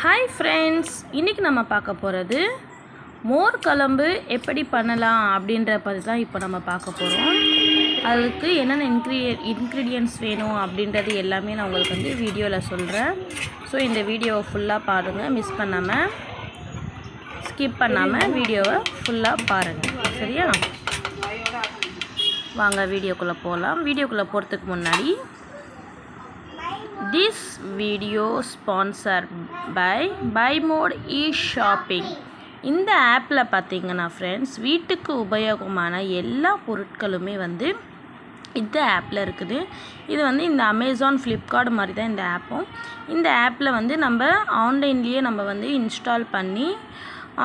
Hi friends, இன்றைக்கி நம்ம பார்க்க போகிறது மோர் குழம்பு எப்படி பண்ணலாம் அப்படின்ற பற்றி தான் இப்போ நம்ம பார்க்க போகிறோம். அதுக்கு என்னென்ன இன்க்ரீடியன்ட்ஸ் வேணும் அப்படின்றது எல்லாமே நான் உங்களுக்கு வந்து வீடியோவில் சொல்கிறேன். ஸோ இந்த வீடியோவை ஃபுல்லாக பாருங்கள், மிஸ் பண்ணாமல் ஸ்கிப் பண்ணாமல் வீடியோவை ஃபுல்லாக பாருங்கள், சரியா? வாங்க வீடியோக்குள்ளே போகலாம். வீடியோக்குள்ளே போகிறதுக்கு முன்னாடி this video sponsored by BuyMode e-shopping. இந்த ஆப்பில் பார்த்தீங்கன்னா ஃப்ரெண்ட்ஸ், வீட்டுக்கு உபயோகமான எல்லா பொருட்களுமே வந்து இந்த ஆப்பில் இருக்குது. இது வந்து இந்த அமேசான், ஃப்ளிப்கார்ட் மாதிரி தான் இந்த ஆப்பும். இந்த ஆப்பில் வந்து நம்ம ஆன்லைன்லேயே நம்ம வந்து இன்ஸ்டால் பண்ணி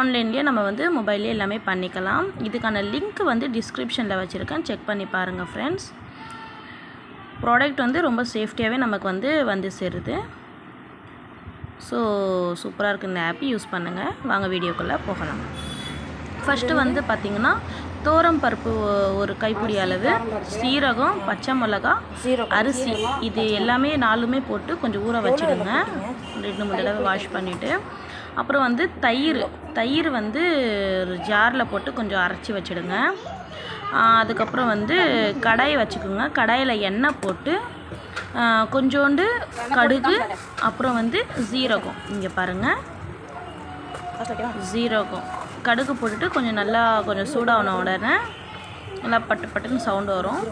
ஆன்லைன்லேயே நம்ம வந்து மொபைல்லேயே எல்லாமே பண்ணிக்கலாம். இதுக்கான லிங்க் வந்து டிஸ்கிரிப்ஷனில் வச்சுருக்கேன், செக் பண்ணி பாருங்கள் ஃப்ரெண்ட்ஸ். ப்ராடக்ட் வந்து ரொம்ப சேஃப்டியாகவே நமக்கு வந்து சேருது. ஸோ சூப்பராக இருக்குது இந்த ஆப், யூஸ் பண்ணுங்கள். வாங்க வீடியோக்குள்ளே போகலாம். ஃபஸ்ட்டு வந்து பார்த்திங்கன்னா தோரம் பருப்பு ஒரு கைப்பிடி அளவு, சீரகம், பச்சை மிளகா, அரிசி, இது எல்லாமே நாலுமே போட்டு கொஞ்சம் ஊற வச்சுடுங்க. 2-3 தடவை வாஷ் பண்ணிவிட்டு, அப்புறம் வந்து தயிர் வந்து ஜாரில் போட்டு கொஞ்சம் அரைச்சி வச்சுடுங்க. அதுக்கப்புறம் வந்து கடாயை வச்சுக்கோங்க. கடாயில் எண்ணெய் போட்டு கொஞ்சோண்டு கடுகு, அப்புறம் வந்து ஜீரகம், இங்கே பாருங்கள், ஜீரகம் கடுகு போட்டுட்டு கொஞ்சம் சூடான உடனே நல்லா பட்டுன்னு சவுண்டு வரும்.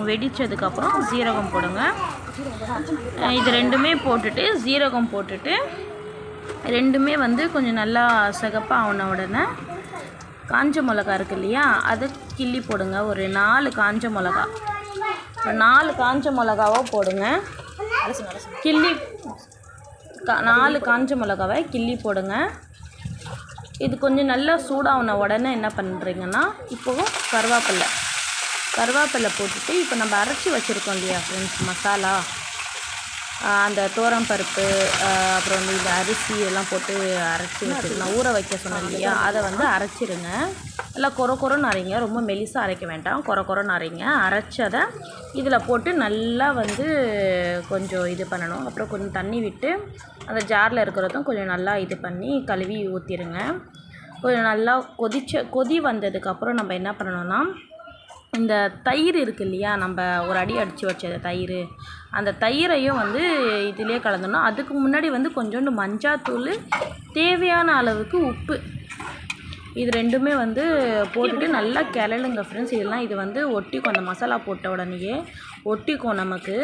வெடித்ததுக்கப்புறம் ஜீரகம் போடுங்க. இது ரெண்டுமே போட்டுட்டு, ஜீரகம் போட்டுட்டு ரெண்டுமே வந்து கொஞ்சம் நல்லா சிகப்பாக ஆன உடனே காஞ்ச மிளகா இருக்குது இல்லையா, அதை கிள்ளி போடுங்க. ஒரு 4 காஞ்ச மிளகா, 4 காஞ்ச மிளகாவை போடுங்க. 4 காஞ்ச மிளகாவை கிள்ளி போடுங்க. இது கொஞ்சம் நல்லா சூடான உடனே என்ன பண்ணுறீங்கன்னா, இப்போது கருவேப்பிலை போட்டுட்டு, இப்போ நம்ம அரைச்சி வச்சுருக்கோம் இல்லையா ஃப்ரெண்ட்ஸ் மசாலா, அந்த தோரம் பருப்பு, அப்புறம் வந்து இந்த அரிசி எல்லாம் போட்டு அரைச்சி வச்சுருக்கோம், ஊற வைக்க சொன்னோம் இல்லையா, அதை வந்து அரைச்சிடுங்க. நல்லா கொரன்னு அரைங்க, ரொம்ப மெலிசாக அரைக்க வேண்டாம், கொரன்னு அரைங்க. அரைச்சதை இதில் போட்டு நல்லா வந்து கொஞ்சம் இது பண்ணணும். அப்புறம் கொஞ்சம் தண்ணி விட்டு அந்த ஜாரில் இருக்கிறதும் கொஞ்சம் நல்லா இது பண்ணி கழுவி ஊற்றிடுங்க. கொஞ்சம் நல்லா கொதி வந்ததுக்கப்புறம் நம்ம என்ன பண்ணணும்னா, இந்த தயிர் இருக்குது இல்லையா, நம்ம ஒரு அடி அடித்து வச்ச தயிர், அந்த தயிரையும் வந்து இதிலே கலந்துடணும். அதுக்கு முன்னாடி வந்து கொஞ்சோண்டு மஞ்சாத்தூள், தேவையான அளவுக்கு உப்பு, இது ரெண்டுமே வந்து போட்டுட்டு நல்லா கிளலுங்க ஃப்ரெண்ட்ஸ். இது வந்து ஒட்டிக்கும், அந்த மசாலா போட்ட உடனேயே ஒட்டிக்கும் நமக்கு.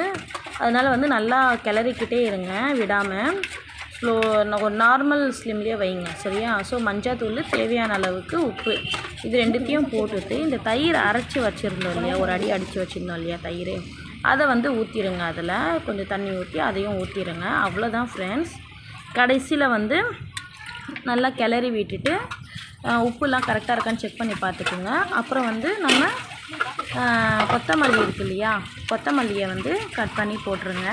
அதனால் வந்து நல்லா கிளறிக்கிட்டே இருங்க, விடாமல். ஒரு நார்மல் ஸ்லிம்லேயே வைங்க, சரியா? ஸோ மஞ்சாத்தூள், தேவையான அளவுக்கு உப்பு, இது ரெண்டுத்தையும் போட்டுட்டு இந்த தயிர் அரைச்சி வச்சுருந்தோம் இல்லையா, ஒரு அடி அடித்து வச்சுருந்தோம் இல்லையா தயிர், அதை வந்து ஊற்றிடுங்க. அதில் கொஞ்சம் தண்ணி ஊற்றி அதையும் ஊற்றிடுங்க. அவ்வளோதான் ஃப்ரெண்ட்ஸ். கடைசியில் வந்து நல்லா கிளறி விட்டுட்டு உப்புலாம் கரெக்டாக இருக்கான்னு செக் பண்ணி பார்த்துக்குங்க. அப்புறம் வந்து நம்ம கொத்தமல்லி இருக்குது இல்லையா, கொத்தமல்லியை வந்து கட் பண்ணி போட்டுருங்க.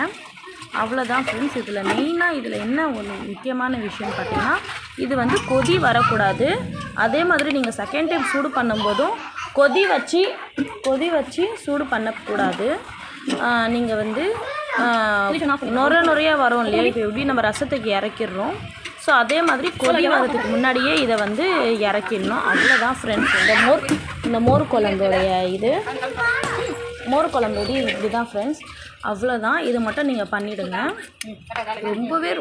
அவ்வளோதான் ஃப்ரெண்ட்ஸ். இதில் என்ன ஒரு முக்கியமான விஷயம் பார்த்தீங்கன்னா, இது வந்து கொதி வரக்கூடாது. அதே மாதிரி நீங்கள் செகண்ட் டைம் சூடு பண்ணும்போதும் கொதி வச்சு சூடு பண்ணக்கூடாது. நீங்கள் வந்து நுரையாக வரும் இல்லையா, இப்போ எப்படி நம்ம ரசத்துக்கு இறக்கிடுறோம், ஸோ அதே மாதிரி கொதி வரதுக்கு முன்னாடியே இதை வந்து இறக்கிடணும். அவ்வளோதான் ஃப்ரெண்ட்ஸ். இந்த மோர் குழம்புடைய மோர் குழம்பு இப்படி தான் ஃப்ரெண்ட்ஸ். அவ்வளோதான். இது மட்டும் நீங்கள் பண்ணிவிடுங்க.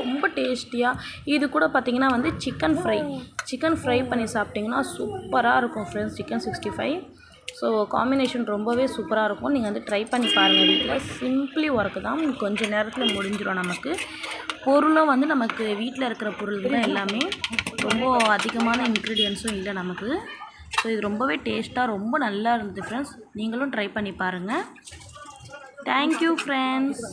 ரொம்ப டேஸ்டியாக. இது கூட பார்த்திங்கன்னா வந்து சிக்கன் ஃப்ரை பண்ணி சாப்பிட்டிங்கன்னா சூப்பராக இருக்கும் ஃப்ரெண்ட்ஸ், சிக்கன் 65. ஸோ காம்பினேஷன் ரொம்பவே சூப்பராக இருக்கும். நீங்கள் வந்து ட்ரை பண்ணி பாருங்கள் வீட்டில். சிம்பிளி ஒர்க்கு தான், கொஞ்சம் நேரத்தில் முடிஞ்சிடும். நமக்கு பொருளும் வந்து நமக்கு வீட்டில் இருக்கிற பொருள் தான் எல்லாமே, ரொம்ப அதிகமான இன்க்ரீடியன்ஸும் இல்லை நமக்கு. ஸோ இது ரொம்பவே டேஸ்ட்டாக ரொம்ப நல்லா இருந்தது ஃப்ரெண்ட்ஸ். நீங்களும் ட்ரை பண்ணி பாருங்கள். Thank you friends.